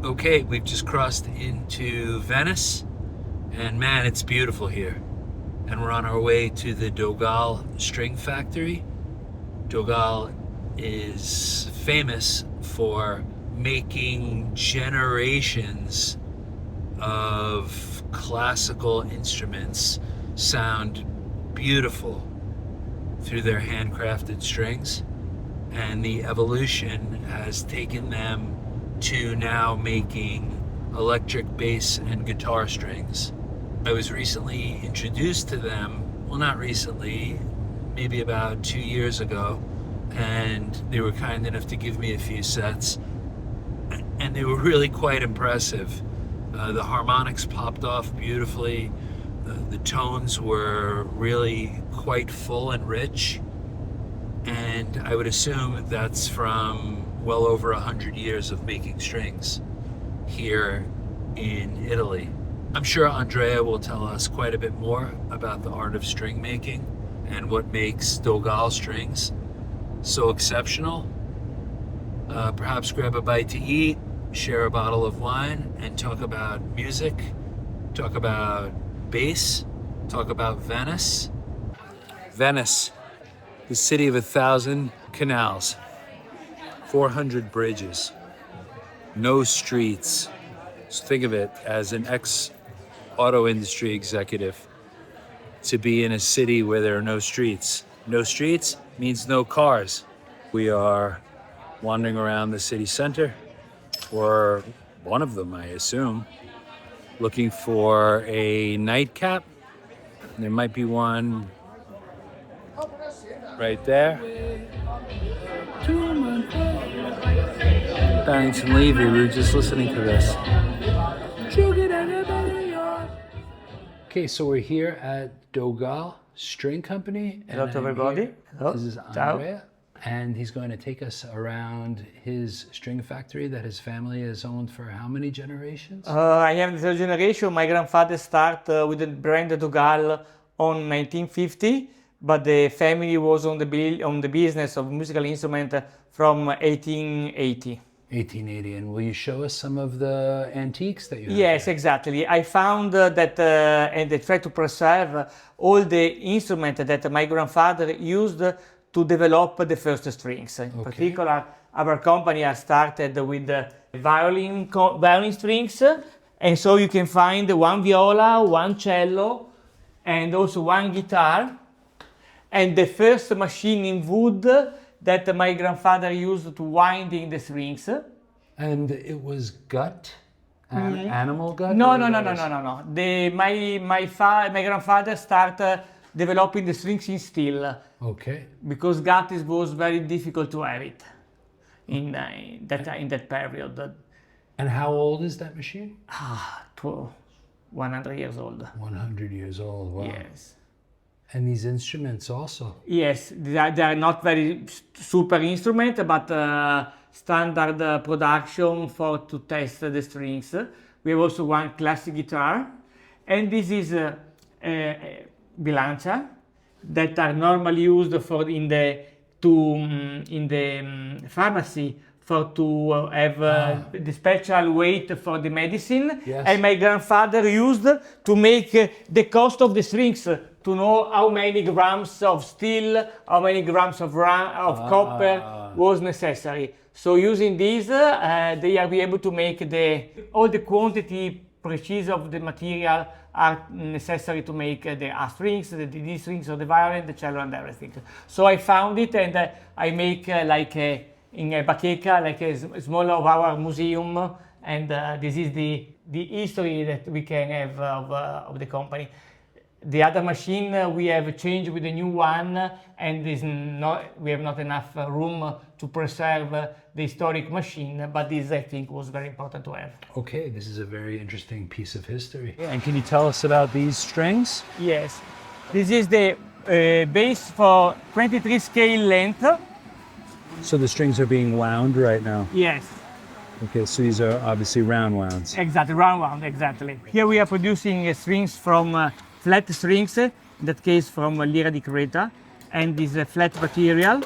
Okay, we've just crossed into Venice, and man, it's beautiful here. And we're on our way to the Dogal String Factory. Dogal is famous for making generations of classical instruments sound beautiful through their handcrafted strings. And the evolution has taken them to now making electric bass and guitar strings. I was recently introduced to them, well, not recently, maybe about 2 years ago, and they were kind enough to give me a few sets, and they were really quite impressive. The harmonics popped off beautifully. The tones were really quite full and rich, and I would assume that's from well over 100 years of making strings here in Italy. I'm sure Andrea will tell us quite a bit more about the art of string making and what makes Dogal strings so exceptional. Perhaps grab a bite to eat, share a bottle of wine, and talk about music, talk about bass, talk about Venice. Venice, the city of 1,000 canals, 400 bridges, no streets. Just think of it as an ex-auto industry executive to be in a city where there are no streets. No streets means no cars. We are wandering around the city center, or one of them, I assume, looking for a nightcap. There might be one right there. Barrington Levy, we were just listening to this. Okay, so we're here at Dogal String Company. Hello to everybody. Hello. This is Andrea, and he's going to take us around his string factory that his family has owned for how many generations? I am the third generation. My grandfather started with the brand Dogal on 1950, but the family was on the business of musical instrument from 1880. 1880, and will you show us some of the antiques that you have? Yes, here? exactly. I found that, and I tried to preserve all the instruments that my grandfather used to develop the first strings. In particular, our company has started with violin strings, and so you can find one viola, one cello, and also one guitar. And the first machine in wood that my grandfather used to winding the strings. And it was gut? Animal gut? No. My grandfather started developing the strings in steel. Okay. Because gut was very difficult to have it in that period. And how old is that machine? 100 years old. 100 years old, wow. Yes. And these instruments also? Yes, they are not very super instrument, but standard production to test the strings. We have also one classic guitar, and this is bilancia that are normally used in the pharmacy to have the special weight for the medicine. Yes. And my grandfather used to make the cost of the strings, to know how many grams of steel, how many grams of copper was necessary. So using these, they are able to make all the quantity precise of the material are necessary to make the A strings, the D strings, or the violin, the cello, and everything. So I found it, and I make in a bacheca, like a small of our museum, and this is the history that we can have of the company. The other machine we have changed with a new one, and we have not enough room to preserve the historic machine, but this I think was very important to have. Okay, this is a very interesting piece of history. And can you tell us about these strings? Yes, this is the bass for 23 scale length. So the strings are being wound right now? Yes. Okay, so these are obviously round wounds. Exactly, round wound, exactly. Here we are producing strings from flat strings, in that case from Lira di Creta, and this flat material.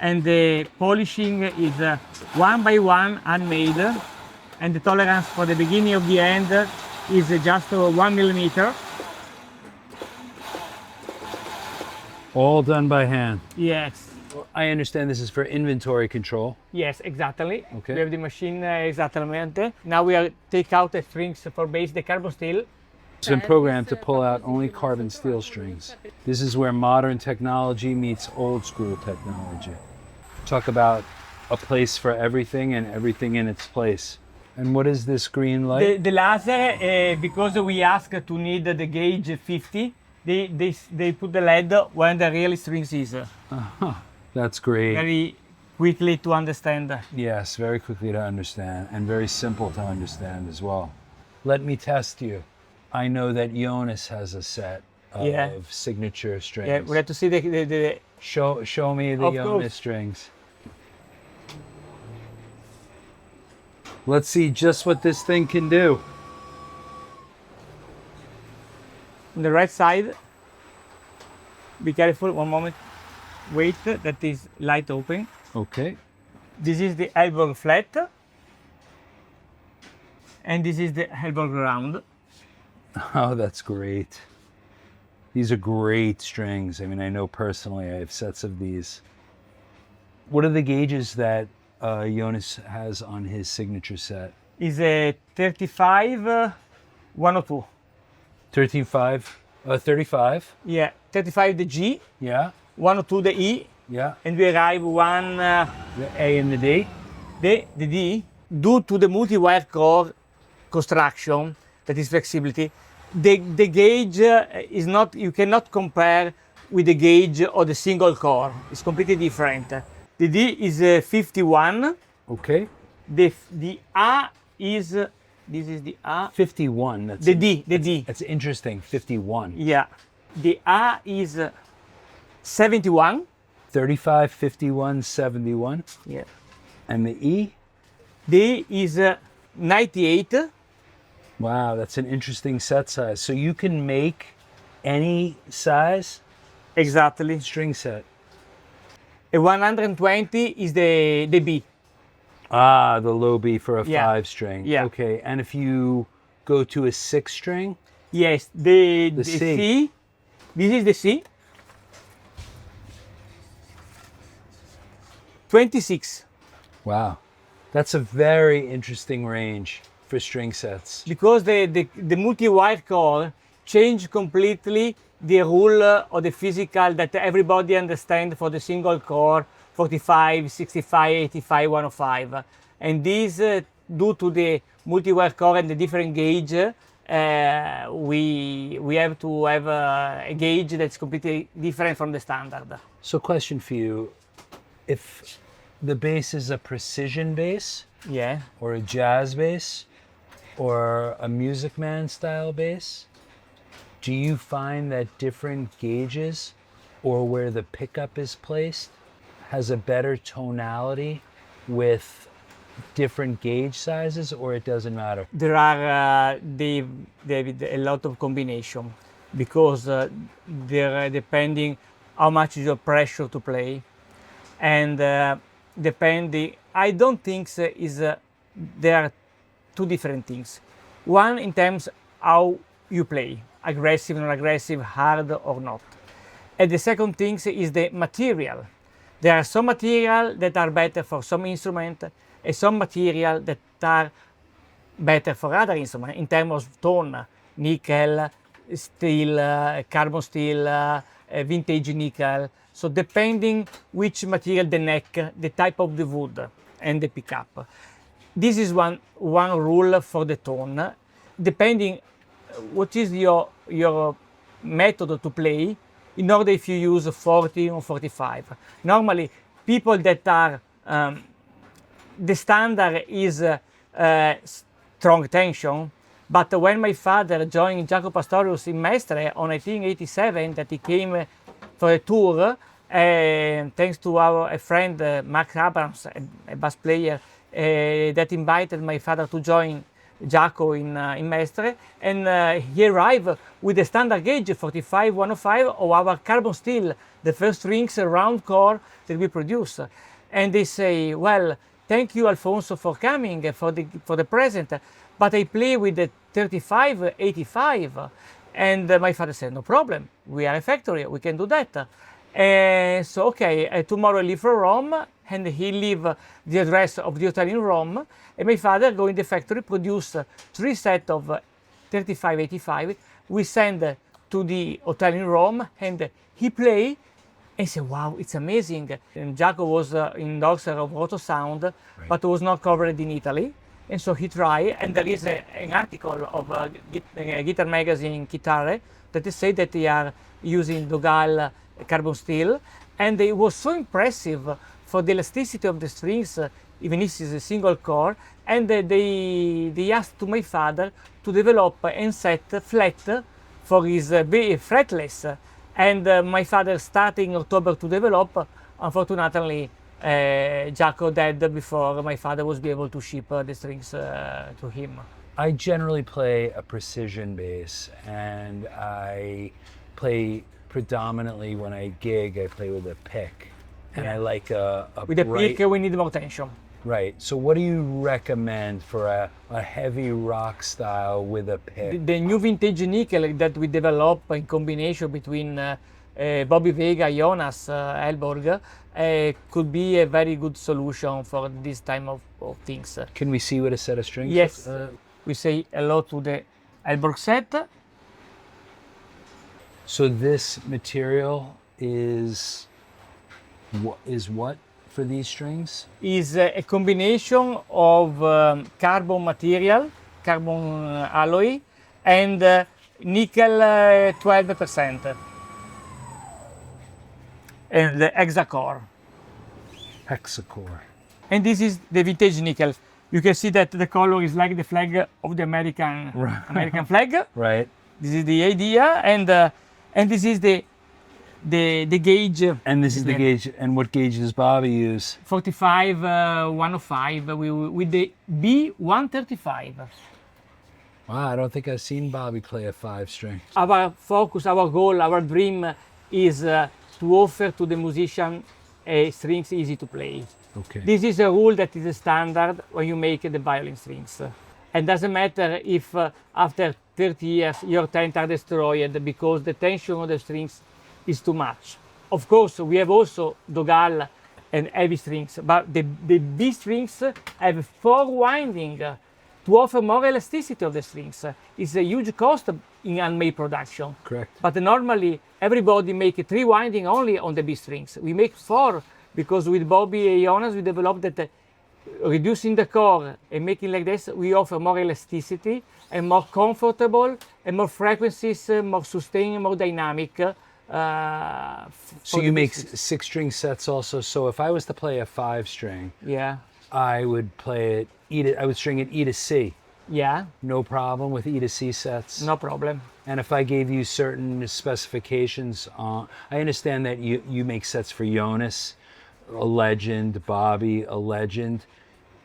And the polishing is one by one handmade And the tolerance for the beginning of the end is just 1 millimeter. All done by hand. Yes. I understand this is for inventory control. Yes, exactly. Okay. We have the machine exactamente. Now we are take out the strings for base the carbon steel. It's been programmed to pull out only carbon steel strings. This is where modern technology meets old school technology. Talk about a place for everything and everything in its place. And what is this green light? The laser, because we ask to need the gauge 50, they put the LED when the real strings is. That's great. Very quickly to understand. Yes, very quickly to understand and very simple to understand as well. Let me test you. I know that Jonas has a set of signature strings. Yeah, we have to see the Show me the Of Jonas course. strings. Let's see just what this thing can do. on the right side. Be careful, one moment. Wait, that is light open. Okay. This is the elbow flat. And this is the elbow round. Oh, that's great. These are great strings. I mean, I know personally I have sets of these. What are the gauges that Jonas has on his signature set? Is a 35 102. 35? Yeah, 35 the G, Yeah, 102 the E, yeah. and we arrive one The A and the D? the D. Due to the multi-wire core construction, that is flexibility, the gauge is not, you cannot compare with the gauge of the single core. It's completely different. The D is 51. Okay. The A is, this is the A. 51. That's The D. That's interesting. 51. Yeah. The A is 71. 35, 51, 71. Yeah. And the E? D is 98. Wow, that's an interesting set size. So you can make any size Exactly. string set. A 120 is the B. Ah, the low B for a Yeah. 5-string. Yeah. Okay, and if you go to a 6-string? Yes, the C. C. This is the C. 26. Wow. That's a very interesting range for string sets. Because the multi-wire core change completely the rule or the physical that everybody understands for the single core 45, 65, 85, 105. And this, due to the multi-wire core and the different gauge, we have to have a gauge that's completely different from the standard. So question for you, if the bass is a precision bass, Yeah. or a jazz bass, or a Music Man style bass, do you find that different gauges or where the pickup is placed has a better tonality with different gauge sizes, or it doesn't matter? There are a lot of combination because they're depending how much is your pressure to play, and depending. I don't think there are two different things. One in terms how you play, aggressive, non-aggressive, hard or not. And the second thing is the material. There are some material that are better for some instrument and some material that are better for other instruments in terms of tone, nickel, steel, carbon steel, vintage nickel. So depending which material, the neck, the type of the wood and the pickup. This is one rule for the tone. Depending what is your method to play, in order if you use 40 or 45. Normally, people that are, the standard is strong tension, but when my father joined Jacopo Pastorius in Mestre on 1987, that he came for a tour, thanks to a friend, Mark Abrams, a bass player, that invited my father to join Jaco in Mestre, and he arrived with a standard gauge 45 105 of our carbon steel, the first strings round core that we produce. And they say, well, thank you, Alfonso, for coming, for the present, but I play with the 35, 85. And my father said, no problem, we are a factory, we can do that. So, okay, tomorrow I leave for Rome, and he leave the address of the hotel in Rome, and my father go in the factory, produce 3 sets of 35, 85. We send to the hotel in Rome, and he play, and say, wow, it's amazing. And Jaco was endorser of Roto Sound, right, but was not covered in Italy. And so he tried, and there is an article of Guitar Magazine Guitar that they say that they are using Dogal carbon steel, and it was so impressive for the elasticity of the strings, even if it's a single core, and they asked to my father to develop and set flat for his fretless, and my father starting October to develop. Unfortunately, Jaco died before my father was be able to ship the strings to him. I generally play a precision bass, and I play predominantly when I gig, I play with a pick, and I like a with a pick we need more tension. Right. So what do you recommend for a heavy rock style with a pick? The new vintage nickel that we develop in combination between Bobby Vega, Jonas, Elborg, could be a very good solution for this time of things. Can we see what a set of strings? Yes. We say hello to the Elborg set. So this material is what for these strings? Is a combination of carbon material, carbon alloy, and nickel 12%, and the hexacore. Hexacore. And this is the vintage nickel. You can see that the color is like the flag of the American flag. Right. This is the idea, and this is the gauge. And this is the gauge. And what gauge does Bobby use? 45, 105 with the B135. Wow, I don't think I've seen Bobby play a 5-string. Our focus, our goal, our dream is to offer to the musician strings easy to play. Okay. This is a rule that is a standard when you make the violin strings. And doesn't matter if after 30 years your tent are destroyed because the tension of the strings is too much. Of course, we have also Dogal and heavy strings, but the B strings have 4 windings to offer more elasticity of the strings. It's a huge cost in handmade production. Correct. But normally everybody make 3 windings only on the B strings. We make 4 because with Bobby and Jonas we developed that reducing the core and making like this, we offer more elasticity and more comfortable and more frequencies, more sustained, more dynamic. So you make 6-string sets also. So if I was to play a 5-string, yeah, I would play it, I would string it E to C. Yeah. No problem with E to C sets. No problem. And if I gave you certain specifications, I understand that you make sets for Jonas, a legend, Bobby, a legend.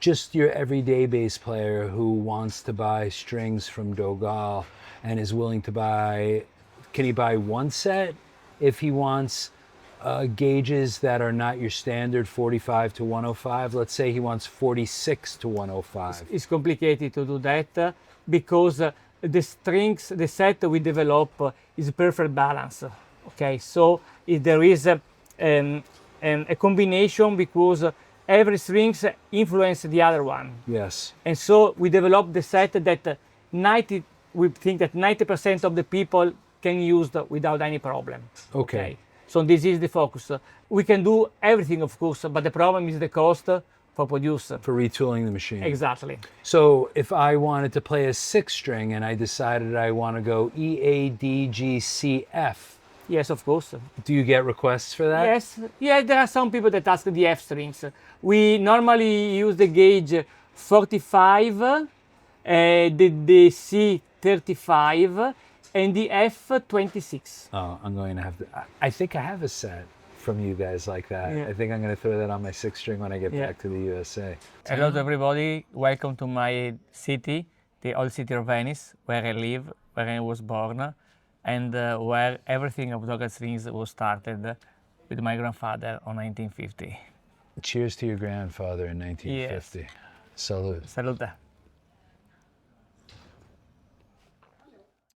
Just your everyday bass player who wants to buy strings from Dogal and is willing to buy, can he buy 1 set? If he wants gauges that are not your standard 45 to 105, let's say he wants 46 to 105. It's complicated to do that because the strings, the set we develop is perfect balance. Okay, so if there is a combination because every strings influence the other one. Yes. And so we develop the set that we think that 90% of the people can use without any problem. Okay. So this is the focus. We can do everything, of course, but the problem is the cost for producer. For retooling the machine. Exactly. So if I wanted to play a 6-string and I decided I want to go E, A, D, G, C, F. Yes, of course. Do you get requests for that? Yes. Yeah, there are some people that ask the F strings. We normally use the gauge 45, the C 35, and the F 26. Oh, I'm going to have to. I think I have a set from you guys like that. Yeah. I think I'm going to throw that on my 6-string when I get back to the USA. Hello to everybody. Welcome to my city, the old city of Venice, where I live, where I was born, and where everything of Dogal Strings was started with my grandfather in 1950. Cheers to your grandfather in 1950. Salute. Salute.